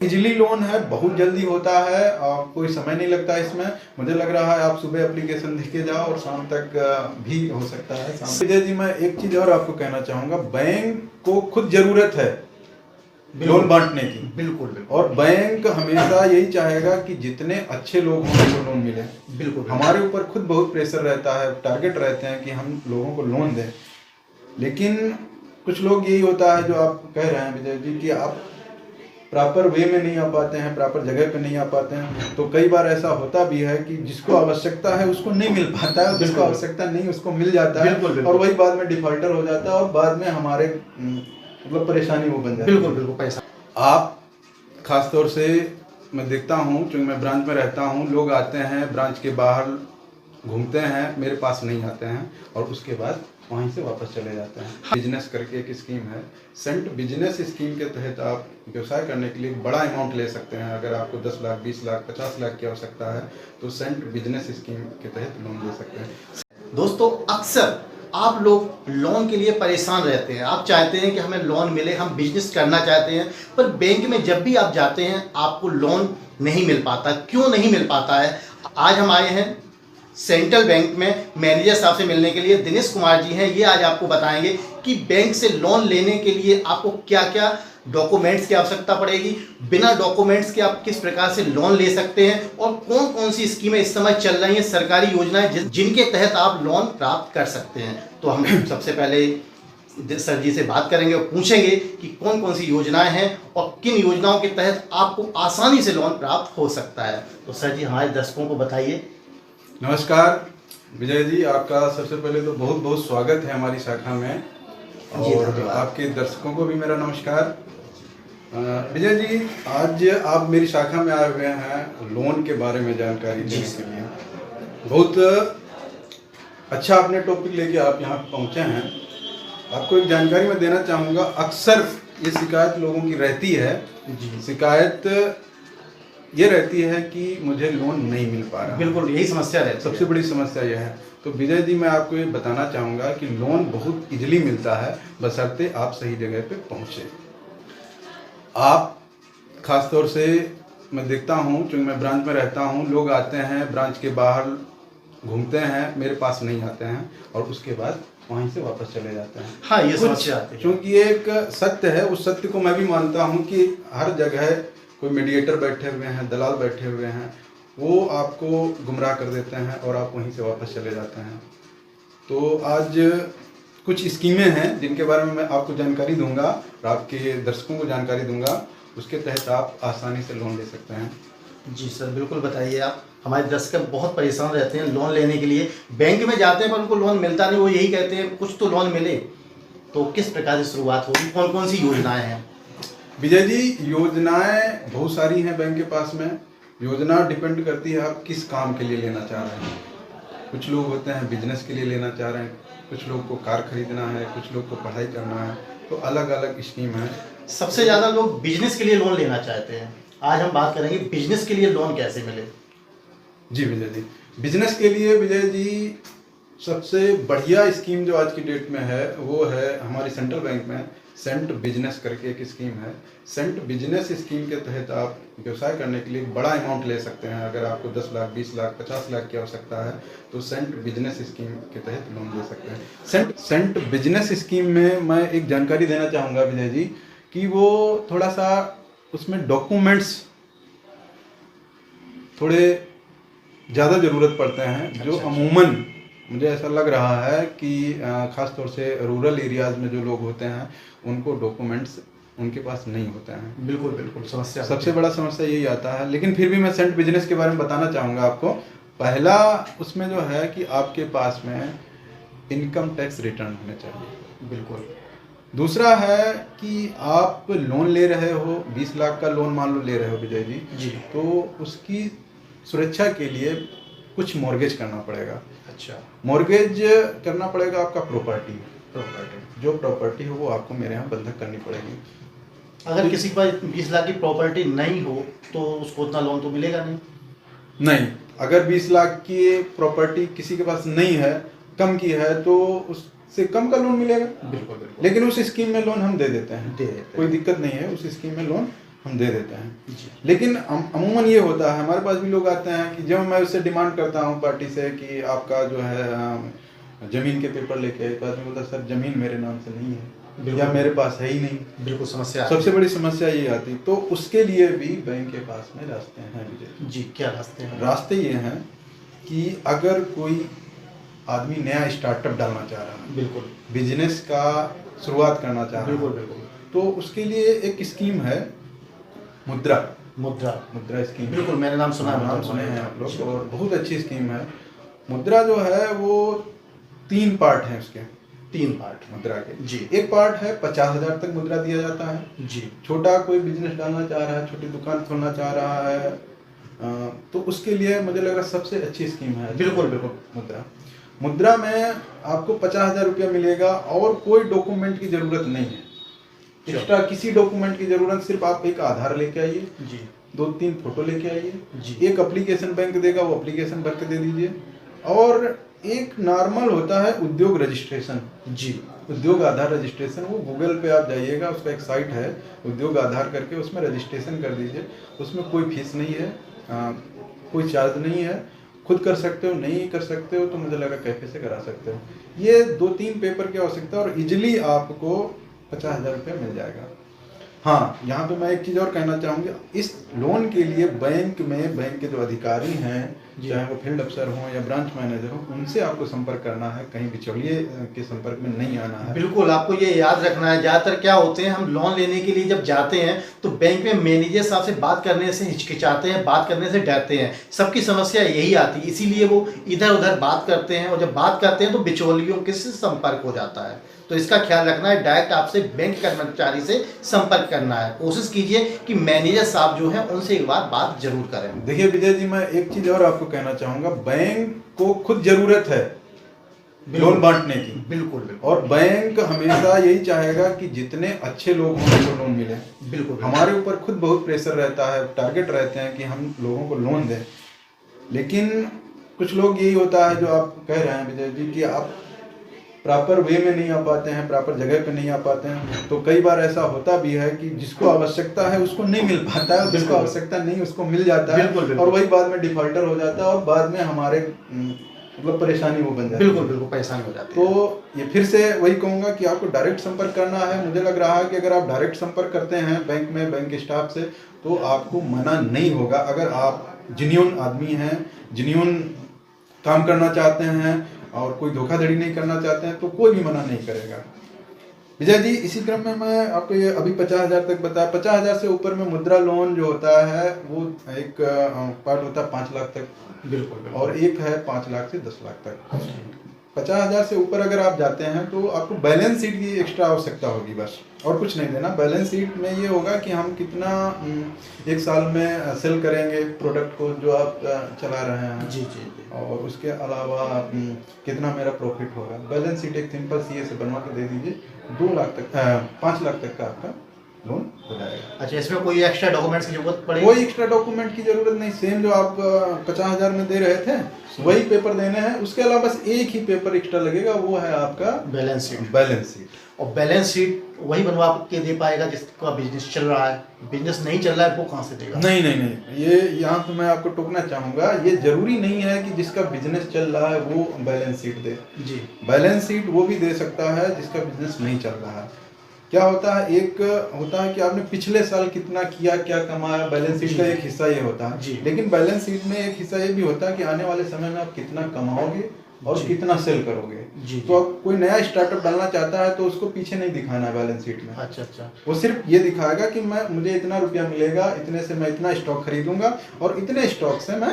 बिजली लोन है, बहुत जल्दी होता है और कोई समय नहीं लगता इसमें। मुझे लग रहा है आप सुबह एप्लीकेशन लिख के जाओ और शाम तक भी हो सकता है। विजय जी, मैं एक चीज और आपको कहना चाहूंगा, बैंक को खुद जरूरत है लोन बांटने की। बिल्कुल। और बैंक हमेशा यही चाहेगा कि जितने अच्छे लोग हों उनको लोन मिले। बिल्कुल। हमारे ऊपर खुद बहुत प्रेशर रहता है, टारगेट रहते हैं कि हम लोगों को लोन दें, लेकिन कुछ लोग यही होता है जो आप कह रहे हैं विजय जी कि आप प्रॉपर वे में नहीं आ पाते हैं, प्रॉपर जगह पे नहीं आ पाते हैं। तो कई बार ऐसा होता भी है कि जिसको आवश्यकता है उसको नहीं मिल पाता है, जिसको आवश्यकता नहीं उसको मिल जाता है। और वही बाद में डिफॉल्टर हो जाता है और बाद में हमारे मतलब परेशानी वो बन जाती है। बिल्कुल पैसा आप खासतौर से मैं देखता हूँ, क्योंकि मैं ब्रांच में रहता हूँ, लोग आते हैं ब्रांच के बाहर घूमते हैं, मेरे पास नहीं आते हैं और उसके बाद वहीं से वापस चले जाते हैं। बिजनेस करके एक स्कीम है, सेंट बिजनेस स्कीम के तहत आप व्यवसाय करने के लिए बड़ा अमाउंट ले सकते हैं। अगर आपको 10 लाख, 20 लाख, 50 लाख की आवश्यकता है तो सेंट बिजनेस स्कीम के तहत लोन ले सकते हैं। दोस्तों, अक्सर आप लोग लोन के लिए परेशान रहते हैं। आप चाहते हैं कि हमें लोन मिले, हम बिजनेस करना चाहते हैं, पर बैंक में जब भी आप जाते हैं आपको लोन नहीं मिल पाता। क्यों नहीं मिल पाता है? आज हम आए हैं सेंट्रल बैंक में मैनेजर साहब से मिलने के लिए। दिनेश कुमार जी हैं, ये आज आपको बताएंगे कि बैंक से लोन लेने के लिए आपको क्या क्या डॉक्यूमेंट्स की आवश्यकता पड़ेगी, बिना डॉक्यूमेंट्स के आप किस प्रकार से लोन ले सकते हैं और कौन कौन सी स्कीमें इस समय चल रही हैं, सरकारी योजनाएं जिनके तहत आप लोन प्राप्त कर सकते हैं। तो हम सबसे पहले सर जी से बात करेंगे और पूछेंगे कि कौन कौन सी योजनाएं हैं और किन योजनाओं के तहत आपको आसानी से लोन प्राप्त हो सकता है। तो सर जी, हमारे दर्शकों को बताइए। नमस्कार विजय जी, आपका सबसे पहले तो बहुत बहुत स्वागत है हमारी शाखा में, और आपके दर्शकों को भी मेरा नमस्कार। विजय जी, आज आप मेरी शाखा में आए हुए हैं लोन के बारे में जानकारी देने के लिए। बहुत अच्छा आपने टॉपिक लेके आप यहाँ पहुँचे हैं। आपको एक जानकारी मैं देना चाहूँगा, अक्सर ये शिकायत लोगों की रहती है। शिकायत ये रहती है कि मुझे लोन नहीं मिल पा रहा। बिल्कुल, यही समस्या है, सबसे बड़ी समस्या यह है। तो विजय जी, मैं आपको ये बताना चाहूँगा कि लोन बहुत इजीली मिलता है, बशर्ते आप सही जगह पे पहुँचे। आप खासतौर से मैं देखता हूँ, क्योंकि मैं ब्रांच में रहता हूँ, लोग आते हैं ब्रांच के बाहर घूमते हैं, मेरे पास नहीं आते हैं और उसके बाद वहीं से वापस चले जाते हैं। हाँ, ये समस्या आती है। क्योंकि ये एक सत्य है, उस सत्य को मैं भी मानता हूँ कि हर जगह कोई मीडिएटर बैठे हुए हैं, दलाल बैठे हुए हैं, वो आपको गुमराह कर देते हैं और आप वहीं से वापस चले जाते हैं। तो आज कुछ स्कीमें हैं जिनके बारे में मैं आपको जानकारी दूंगा और आपके दर्शकों को जानकारी दूंगा, उसके तहत आप आसानी से लोन ले सकते हैं। जी सर, बिल्कुल बताइए आप। हमारे दर्शक बहुत परेशान रहते हैं लोन लेने के लिए, बैंक में जाते हैं पर उनको लोन मिलता नहीं। वो यही कहते हैं कुछ तो लोन मिले। तो किस प्रकार से शुरुआत होगी, कौन कौन सी योजनाएं हैं? विजय जी, योजनाएं बहुत सारी हैं बैंक के पास में। योजना डिपेंड करती है आप किस काम के लिए लेना चाह रहे हैं। कुछ लोग होते हैं बिजनेस के लिए लेना चाह रहे हैं, कुछ लोग को कार खरीदना है, कुछ लोग को पढ़ाई करना है, तो अलग अलग स्कीम है। सबसे ज़्यादा लोग बिजनेस के लिए लोन लेना चाहते हैं। आज हम बात करेंगे बिजनेस के लिए लोन कैसे मिले। जी विजय जी, बिजनेस के लिए विजय जी सबसे बढ़िया स्कीम जो आज की डेट में है वो है हमारी सेंट्रल बैंक में सेंट बिजनेस करके एक स्कीम है। सेंट बिजनेस स्कीम के तहत आप व्यवसाय करने के लिए बड़ा अमाउंट ले सकते हैं। अगर आपको 10 लाख, 20 लाख, 50 लाख की आवश्यकता है तो सेंट बिजनेस स्कीम के तहत लोन ले सकते हैं। सेंट बिजनेस स्कीम में मैं एक जानकारी देना चाहूँगा विजय जी कि वो थोड़ा सा उसमें डॉक्यूमेंट्स थोड़े ज़्यादा ज़रूरत पड़ते हैं, जो अमूमन मुझे ऐसा लग रहा है कि ख़ास तौर से रूरल एरियाज़ में जो लोग होते हैं उनको डॉक्यूमेंट्स उनके पास नहीं होते हैं। बिल्कुल बिल्कुल, समस्या सबसे बड़ा समस्या यही आता है। लेकिन फिर भी मैं सेंट बिजनेस के बारे में बताना चाहूँगा आपको। पहला उसमें जो है कि आपके पास में इनकम टैक्स रिटर्न होने चाहिए। बिल्कुल। दूसरा है कि आप लोन ले रहे हो, 20 लाख का लोन मान लो ले रहे हो विजय जी, तो उसकी सुरक्षा के लिए कुछ मॉर्गेज करना पड़ेगा। अच्छा, मॉर्गेज करना पड़ेगा आपका प्रॉपर्टी जो प्रॉपर्टी हो वो आपको मेरे यहाँ बंधक करनी पड़ेगी। अगर किसी पर 20 लाख की प्रॉपर्टी नहीं हो तो उसको उतना लोन तो मिलेगा नहीं। अगर 20 लाख की प्रॉपर्टी किसी के पास नहीं है, कम की है, तो उससे कम का लोन मिलेगा। बिल्कुल बिल्कुल। लेकिन उस स्कीम में लोन हम दे देते हैं, कोई दिक्कत नहीं है, उस स्कीम में लोन हम दे देते हैं। जी। लेकिन अमूमन ये होता है, हमारे पास भी लोग आते हैं कि जब मैं उससे डिमांड करता हूँ पार्टी से कि आपका जो है ज़मीन के पेपर लेके आए, तो आदमी बोलता है सर ज़मीन मेरे नाम से नहीं है या मेरे पास है ही नहीं। बिल्कुल समस्या सबसे बड़ी समस्या ये आती, तो उसके लिए भी बैंक के पास में रास्ते हैं विजय जी। क्या रास्ते हैं? रास्ते ये हैं कि अगर कोई आदमी नया स्टार्टअप डालना चाह रहा है, बिल्कुल बिजनेस का शुरुआत करना चाह रहा है, बिल्कुल बिल्कुल, तो उसके लिए एक स्कीम है मुद्रा मुद्रा स्कीम। बिल्कुल, मैंने नाम सुना है। नाम सुने हैं आप लोग, और बहुत अच्छी स्कीम है। मुद्रा जो है वो 3 पार्ट हैं उसके, 3 पार्ट मुद्रा के जी। एक पार्ट है 50,000 तक मुद्रा दिया जाता है जी। छोटा कोई बिजनेस डालना चाह रहा है, छोटी दुकान खोलना चाह रहा है, तो उसके लिए मुझे लग रहा है सबसे अच्छी स्कीम है। बिल्कुल बिल्कुल। मुद्रा में आपको 50,000 रुपया मिलेगा और कोई डॉक्यूमेंट की जरूरत नहीं है, एक्स्ट्रा किसी डॉक्यूमेंट की जरूरत, सिर्फ आप एक आधार लेके आइए जी, 2-3 फोटो लेके आइए जी। एक एप्लीकेशन बैंक देगा, वो एप्लीकेशन भर के दे दीजिए, और एक नॉर्मल होता है उद्योग रजिस्ट्रेशन जी। उद्योग आधार रजिस्ट्रेशन, वो गूगल पे आप जाइएगा, उसका एक साइट है उद्योग आधार करके, उसमें रजिस्ट्रेशन कर दीजिए। उसमें कोई फीस नहीं है, कोई चार्ज नहीं है, खुद कर सकते हो, नहीं कर सकते हो तो मुझे लगा कैफे से करा सकते हो। ये 2-3 पेपर की आवश्यकता और इजिली आपको 50,000 रुपया मिल जाएगा। हाँ, यहाँ पे मैं एक चीज़ और कहना चाहूँगा, इस लोन के लिए बैंक के जो अधिकारी हैं, चाहे वो फील्ड अफसर हों या ब्रांच मैनेजर हों, उनसे आपको संपर्क करना है, कहीं बिचौलिए के संपर्क में नहीं आना है। बिल्कुल, आपको ये याद रखना है। ज़्यादातर क्या होते हैं, हम लोन लेने के लिए जब जाते हैं तो बैंक में मैनेजर साहब से बात करने से हिचकिचाते हैं, बात करने से डरते हैं। सबकी समस्या यही आती है, इसीलिए वो इधर उधर बात करते हैं, और जब बात करते हैं तो बिचौलियों के से संपर्क हो जाता है। तो इसका ख्याल रखना है, डायरेक्ट आपसे बैंक कर्मचारी से संपर्क करना है। कोशिश कीजिए कि मैनेजर साहब जो हैं उनसे एक बार बात जरूर करें। देखिए विजय जी, मैं एक चीज़ और आपको कहना चाहूँगा, बैंक को खुद जरूरत है लोन बांटने की। बिल्कुल बिल्कुल। और बैंक हमेशा यही चाहेगा कि जितने अच्छे लोग हों उनको लोन मिले। बिल्कुल। हमारे ऊपर खुद बहुत प्रेशर रहता है, टारगेट रहते हैं कि हम लोगों को लोन दें, लेकिन कुछ लोग यही होता है जो आप कह रहे हैं विजय जी कि आप प्रॉपर वे में नहीं आ पाते हैं, प्रॉपर जगह पे नहीं आ पाते हैं, तो कई बार ऐसा होता भी है कि जिसको आवश्यकता है उसको नहीं मिल पाता है, जिसको आवश्यकता नहीं उसको मिल जाता है। बिल्कुल। और वही बाद में डिफॉल्टर हो जाता है और बाद में हमारे मतलब परेशानी वो बन जाती है। बिल्कुल परेशानी हो जाती है। तो ये फिर से वही कहूँगा कि आपको डायरेक्ट संपर्क करना है। मुझे लग रहा है कि अगर आप डायरेक्ट संपर्क करते हैं बैंक में, बैंक स्टाफ से, तो आपको मना नहीं होगा। अगर आप जेन्युइन आदमी हैं, जेन्युइन काम करना चाहते हैं और कोई धोखाधड़ी नहीं करना चाहते हैं, तो कोई भी मना नहीं करेगा। विजय जी, इसी क्रम में मैं आपको ये अभी 50,000 तक बताया, 50,000 से ऊपर में मुद्रा लोन जो होता है वो एक पार्ट होता है 5 लाख तक। बिल्कुल। और एक है 5 लाख से 10 लाख तक। 50,000 से ऊपर अगर आप जाते हैं तो आपको बैलेंस शीट की एक्स्ट्रा आवश्यकता होगी, बस और कुछ नहीं देना। बैलेंस शीट में ये होगा कि हम कितना एक साल में सेल करेंगे प्रोडक्ट को जो आप चला रहे हैं। जी जी। और उसके अलावा कितना मेरा प्रॉफिट होगा। बैलेंस शीट एक सिंपल सीए से बनवा के दे दीजिए, 2 लाख तक 5 लाख तक का आपका लोन हो जाएगा। अच्छा, इसमें कोई एक्स्ट्रा डॉक्यूमेंट्स की जरूरत पड़ेगी? कोई एक्स्ट्रा डॉक्यूमेंट की जरूरत नहीं, सेम जो आप 50,000 में दे रहे थे वही पेपर देने हैं। उसके अलावा बस एक ही पेपर एक्स्ट्रा लगेगा, वो है आपका बैलेंस शीट। Balance sheet. और बैलेंस शीट वही बनवा के दे पाएगा जिसका बिजनेस चल रहा है। बिजनेस नहीं चल रहा है वो कहाँ से देगा? नहीं, ये यहाँ पे मैं आपको टोकना चाहूँगा, ये जरूरी नहीं है कि जिसका बिजनेस चल रहा है वो बैलेंस शीट दे। जी। बैलेंस शीट वो भी दे सकता है जिसका बिजनेस नहीं चल रहा है। क्या होता है, एक होता है कि आपने पिछले साल कितना किया, क्या कमाया, बैलेंस शीट का एक हिस्सा ये होता है। लेकिन बैलेंस शीट में एक हिस्सा ये भी होता है कि आने वाले समय में आप कितना कमाओगे और कितना सेल करोगे। तो अब कोई नया स्टार्टअप डालना चाहता है तो उसको पीछे नहीं दिखाना है बैलेंस शीट में। अच्छा। वो सिर्फ ये दिखाएगा कि मुझे इतना रुपया मिलेगा, इतने से मैं इतना स्टॉक खरीदूंगा और इतने स्टॉक से मैं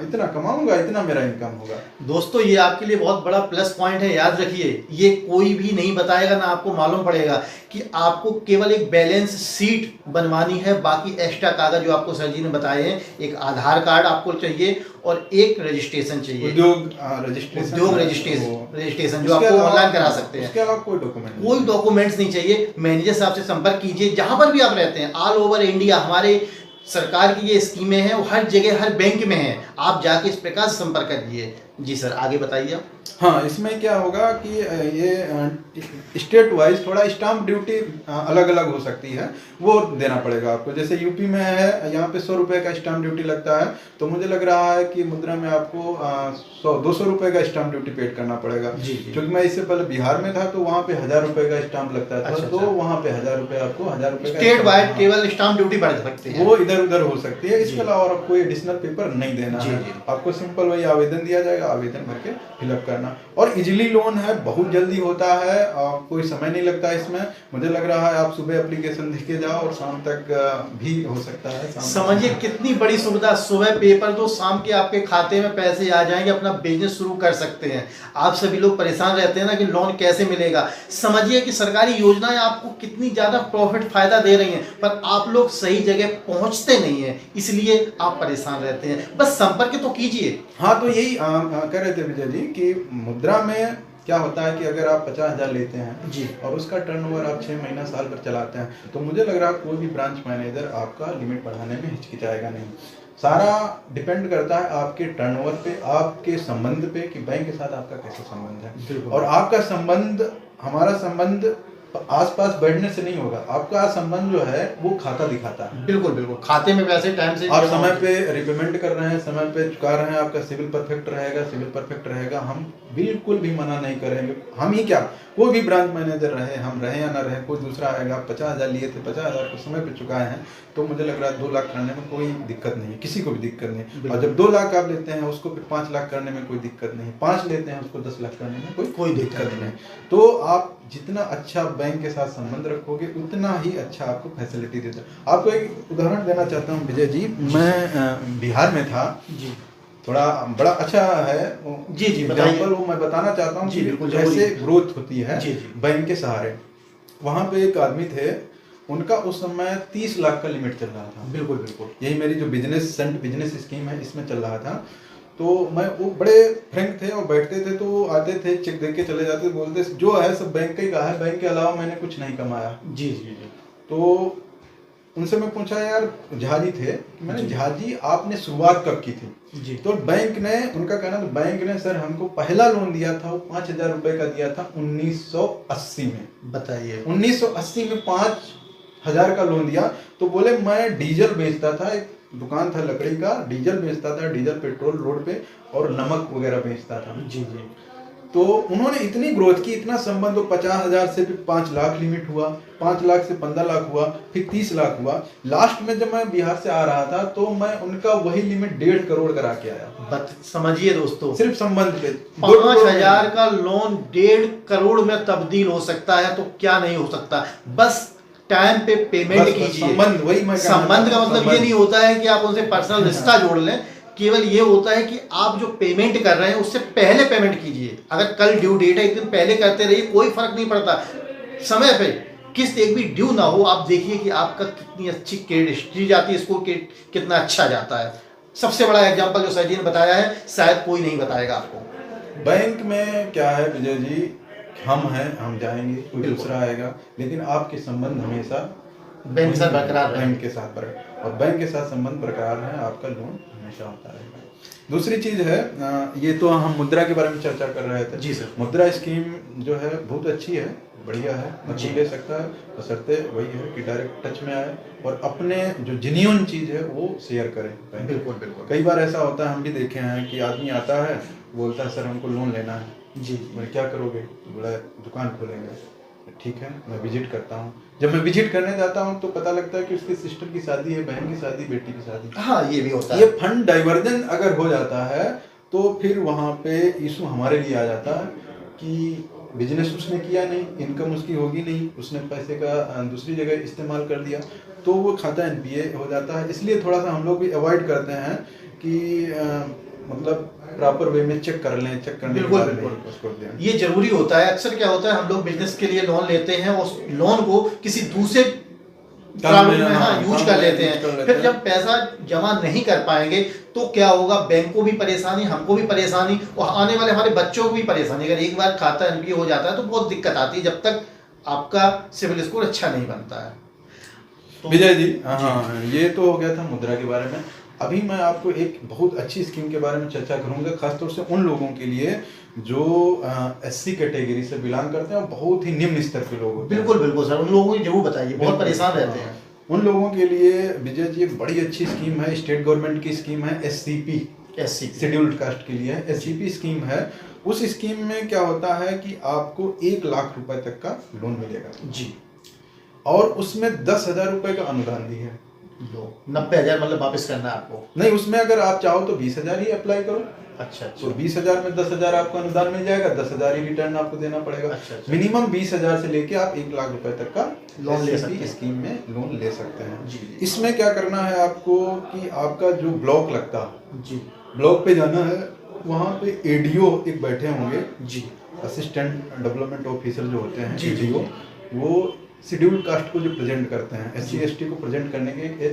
इतना कमाऊंगा, इतना मेरा इनकम होगा। दोस्तों, ये आपके लिए बहुत बड़ा प्लस पॉइंट है, याद रखिए। ये कोई भी नहीं बताएगा, ना आपको मालूम पड़ेगा कि आपको केवल एक बैलेंस शीट बनवानी है। बाकी एक्स्ट्रा कागज जो आपको सर जी ने बताए हैं, एक आधार कार्ड आपको चाहिए और एक रजिस्ट्रेशन चाहिए, उद्योग रजिस्ट्रेशन जो आपको ऑनलाइन करा सकते हैं। उसके अलावा कोई डॉक्यूमेंट्स नहीं चाहिए। मैनेजर साहब से संपर्क कीजिए, जहां पर भी आप रहते हैं, ऑल ओवर इंडिया हमारे सरकार की ये स्कीमें हैं, वो हर जगह हर बैंक में है। आप जाके इस प्रकार से संपर्क करिए। जी सर, आगे बताइए आप। हाँ, इसमें क्या होगा कि ये स्टेट वाइज थोड़ा स्टाम्प ड्यूटी अलग अलग हो सकती है, वो देना पड़ेगा आपको। जैसे यूपी में है, यहाँ पे 100 रुपये का स्टाम्प ड्यूटी लगता है, तो मुझे लग रहा है कि मुद्रा में आपको 100-200 रुपये का स्टाम्प ड्यूटी पेड करना पड़ेगा। जी जी। क्योंकि मैं इससे पहले बिहार में था, तो वहाँ पे 1000 रुपये का स्टाम्प लगता था। अच्छा, तो अच्छा। वहाँ पे 1000 रुपये आपको 1000 रुपये का स्टेट वाइड हाँ, केवल स्टाम्प ड्यूटी बढ़ सकती है, वो इधर उधर हो सकती है। जी। इसके अलावा और आपको एडिशनल पेपर नहीं देना जी है। जी। आपको सिंपल वही आवेदन दिया जाएगा, आवेदन भर के फिलअप करना, और इजीली लोन है, बहुत जल्दी होता है और कोई समय नहीं लगता इसमें। मुझे लग रहा है आप सुबह एप्लीकेशन लिख के जाओ और शाम तक भी हो सकता है। समझिए कितनी बड़ी सुविधा, सुबह पेपर दो, शाम के आपके खाते में पैसे आ जाएंगे, अपना बिजनेस शुरू कर सकते हैं। आप सभी लोग परेशान रहते हैं ना कि लोन कैसे मिलेगा। समझिए कि सरकारी योजनाएं आपको कितनी ज्यादा प्रॉफिट फायदा दे रही हैं, पर आप लोग सही जगह पहुंचते नहीं है, इसलिए आप परेशान रहते हैं। बस संपर्क तो कीजिए। हाँ, तो यही कह रहे थे विजय जी कि मुद्रा में क्या होता है कि अगर आप 50,000 लेते हैं जी और उसका टर्नओवर आप 6 महीना साल भर चलाते हैं, तो मुझे लग रहा है कोई भी ब्रांच मैनेजर आपका लिमिट बढ़ाने में हिचकिचाएगा नहीं। सारा डिपेंड करता है आपके टर्नओवर पे, आपके संबंध पे कि बैंक के साथ आपका कैसा संबंध है। और आपका संबंध, हमारा संबंध आसपास बैठने से नहीं होगा, आपका संबंध जो है वो खाता दिखाता है। बिल्कुल बिल्कुल, खाते में पैसे टाइम से आप समय पे रिपेमेंट कर रहे हैं, समय पे चुका रहे हैं, आपका सिविल परफेक्ट रहेगा, सिविल परफेक्ट रहेगा, हम बिल्कुल भी मना नहीं करेंगे। हम ही क्या, कोई भी ब्रांच मैनेजर रहे, हम रहे या ना रहे, कोई दूसरा आएगा, 50,000 लिए थे, 50,000 को समय पे चुकाए हैं, तो मुझे लग रहा है 2 लाख करने में कोई दिक्कत नहीं है, किसी को भी दिक्कत नहीं। और जब 2 लाख आप लेते हैं उसको फिर 5 लाख करने में कोई दिक्कत नहीं, 5 लेते हैं उसको 10 लाख करने में कोई दिक्कत नहीं। तो आप जितना अच्छा बैंक के साथ संबंध रखोगे, उतना ही अच्छा आपको फैसिलिटी देता है। आपको एक उदाहरण देना चाहता हूँ विजय जी, मैं बिहार में था जी, थोड़ा बड़ा अच्छा है जी जी, एग्जाम्पल वो मैं बताना चाहता हूँ जी, बिल्कुल, कैसे ग्रोथ होती है जी जी। बैंक के सहारे। वहाँ पे एक आदमी थे, उनका उस समय 30 लाख का लिमिट चल रहा था। बिल्कुल बिल्कुल, यही मेरी जो बिजनेस स्कीम है इसमें चल रहा था। तो मैं, वो बड़े फ्रैंक थे और बैठते थे, तो आते थे, चेक देके चले जाते, बोलते जो है सब बैंक का ही है, बैंक के अलावा मैंने कुछ नहीं कमाया। जी जी जी। तो उनसे मैं पूछा, यार झा जी थे, मैंने झा जी आपने शुरुआत कब की थी जी? तो बैंक ने, उनका कहना था बैंक ने सर हमको पहला लोन दिया था वो 5,000 रुपए का दिया था 1980 में। बताइए, 1980 में 5,000 का लोन दिया। तो बोले मैं डीजल बेचता था, एक दुकान था लकड़ी का, डीजल बेचता था, डीजल पेट्रोल रोड पे, और नमक वगैरह बेचता था जी जी। तो उन्होंने इतनी ग्रोथ की, इतना संबंध, 50,000 से फिर 5 लाख लिमिट हुआ, 5 लाख से 15 लाख हुआ, फिर 30 लाख हुआ। लास्ट में जब मैं बिहार से आ रहा था तो मैं उनका वही लिमिट 1.5 करोड़ करा के आया। समझिए दोस्तों, सिर्फ संबंध पे 5,000 का लोन 1.5 करोड़ में तब्दील हो सकता है, तो क्या नहीं हो सकता। बस टाइम पे पेमेंट कीजिए। संबंध, वही मैं संबंध का मतलब ये नहीं होता है कि आप उनसे पर्सनल रिश्ता जोड़ लें, केवल ये होता है कि आप जो पेमेंट कर रहे हैं उससे पहले पेमेंट कीजिए। अगर कल ड्यू डेट है, एक दिन पहले करते रहिए, कोई फर्क नहीं पड़ता। समय पे किस्त एक भी ड्यू ना हो, आप देखिए कि आपका कितनी अच्छी क्रेडिट हिस्ट्री जाती है, स्कोर कितना अच्छा जाता है। सबसे बड़ा एग्जांपल जो सर जी ने बताया है, शायद कोई नहीं बताएगा आपको। बैंक में क्या है विजय जी, हम हैं, हम जाएंगे, कोई दूसरा आएगा, लेकिन आपके संबंध हमेशा बैंक के साथ बरकरार रहे, बैंक के साथ बरकरार, और बैंक के साथ संबंध बरकरार है, आपका लोन हमेशा होता रहेगा। दूसरी चीज है, ये तो हम मुद्रा के बारे में चर्चा कर रहे थे जी सर। मुद्रा स्कीम जो है बहुत अच्छी है, बढ़िया है, बच्ची ले सकता है, बशर्ते वही है कि डायरेक्ट टच में आए और अपने जो जेन्युइन चीज है वो शेयर करें। बिल्कुल बिल्कुल, कई बार ऐसा होता है, हम भी देखे हैं कि आदमी आता है, बोलता है सर हमको लोन लेना है जी, बोले क्या करोगे, बोला दुकान खोलेंगे। ठीक है, मैं विजिट करता हूँ। जब मैं विजिट करने जाता हूँ तो पता लगता है कि उसकी सिस्टर की शादी है, बहन की शादी, बेटी की शादी। हाँ, ये भी होता है। ये फंड डाइवर्जन अगर हो जाता है तो फिर वहाँ पे इशू हमारे लिए आ जाता है कि बिजनेस उसने किया नहीं, इनकम उसकी होगी नहीं, उसने पैसे का दूसरी जगह इस्तेमाल कर दिया, तो वो खाता NPA हो जाता है। इसलिए थोड़ा सा हम लोग भी अवॉइड करते हैं कि मतलब प्रॉपर वे में चेक कर लें, चेक करने के बाद उसको दें। ये जरूरी होता है। अक्सर क्या होता है, हम लोग बिजनेस के लिए लोन लेते हैं, उस लोन को किसी दूसरे यूज कर लेते हैं, फिर जब पैसा जमा नहीं कर पाएंगे तो क्या होगा, बैंक को भी परेशानी, हमको भी परेशानी, और आने वाले हमारे बच्चों को भी परेशानी। अगर एक बार खाता NPA हो जाता है तो बहुत दिक्कत आती है, जब तक आपका सिविल स्कोर अच्छा नहीं बनता है। विजय जी, हाँ, ये तो हो गया था मुद्रा के बारे में। अभी मैं आपको एक बहुत अच्छी स्कीम के बारे में चर्चा करूंगा, खासतौर से उन लोगों के लिए जो एससी कैटेगरी से बिलोंग करते हैं और बहुत ही निम्न स्तर के लोग होते हैं। बिल्कुल बिल्कुल सर, उन लोगों को जरूर बताइए, बहुत परेशान रहते हैं। उन लोगों के लिए विजय जी एक बड़ी अच्छी स्कीम है, स्टेट गवर्नमेंट की स्कीम है, एससीपी, शेड्यूल्ड कास्ट के लिए एससीपी स्कीम है। उस स्कीम में क्या होता है कि आपको 1 लाख रुपए तक का लोन मिलेगा जी, और उसमें 10,000 रुपए का अनुदान भी है। 90,000 मतलब वापस करना है आपको? नहीं, उसमें अगर आप चाहो तो 20,000 ही अप्लाई करो। अच्छा, तो 20,000 में 10,000 आपको अनुदान मिल जाएगा, 10,000 ही रिटर्न आपको देना पड़ेगा। अच्छा। मिनिमम 20,000 से लेके आप 1 लाख रुपए तक का लोन ले सकते हैं, स्कीम में लोन ले सकते हैं। जी। इसमें क्या करना है आपको कि आपका जो ब्लॉक लगता है जी, ब्लॉक पे जाना है, वहाँ पे एडीओ एक बैठे होंगे जी, असिस्टेंट डेवलपमेंट ऑफिसर जो होते हैं जी, एडीओ, वो शेड्यूल्ड कास्ट को जो प्रेजेंट करते हैं, एससी एसटी को प्रेजेंट करने के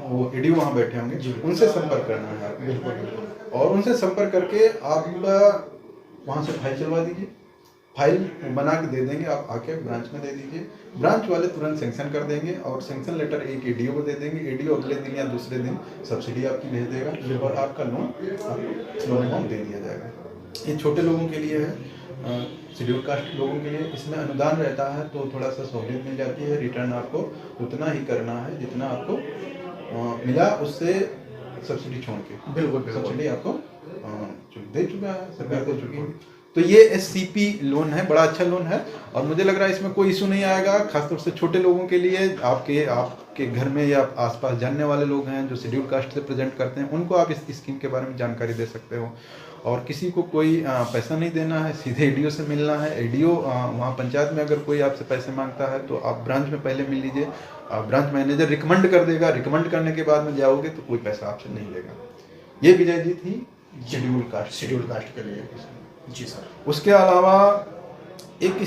वो एडीओ वहाँ बैठे होंगे, उनसे संपर्क करना है आपको। बिल्कुल। और उनसे संपर्क करके आप वहाँ से फाइल चलवा दीजिए, फाइल बना के दे देंगे, आप आके ब्रांच में दे दीजिए, ब्रांच वाले तुरंत सेंक्शन कर देंगे और सेंक्शन लेटर एक एडीओ को दे देंगे, एडीओ अगले दिन या दूसरे दिन सब्सिडी आपकी भेज देगा और आपका लोन अमाउंट दे दिया जाएगा। ये छोटे लोगों के लिए है, शेड्यूल कास्ट लोगों के लिए इसमें अनुदान रहता है तो थोड़ा सा सहूलियत मिल जाती है। रिटर्न आपको उतना ही करना है जितना आपको मिला, उससे सब्सिडी छोड़ के। बिल्कुल सब्सिडी आपको दे चुका है, सरकार दे चुकी है। तो ये एससीपी लोन है, बड़ा अच्छा लोन है और मुझे लग रहा है इसमें कोई इशू नहीं आएगा, खासतौर से छोटे लोगों के लिए। आपके घर में या आसपास जानने वाले लोग हैं जो शेड्यूल कास्ट से प्रेजेंट करते हैं, उनको आप इस स्कीम के बारे में जानकारी दे सकते हो। और किसी को कोई पैसा नहीं देना है, सीधे एडीओ से मिलना है। एडीओ वहाँ पंचायत में अगर कोई आपसे पैसे मांगता है तो आप ब्रांच में पहले मिल लीजिए, ब्रांच मैनेजर रिकमेंड कर देगा, रिकमेंड करने के बाद में जाओगे तो कोई पैसा आपसे नहीं लेगा। ये विजय जी थी शेड्यूल कास्ट के लिए। जी सर। उसके अलावा एक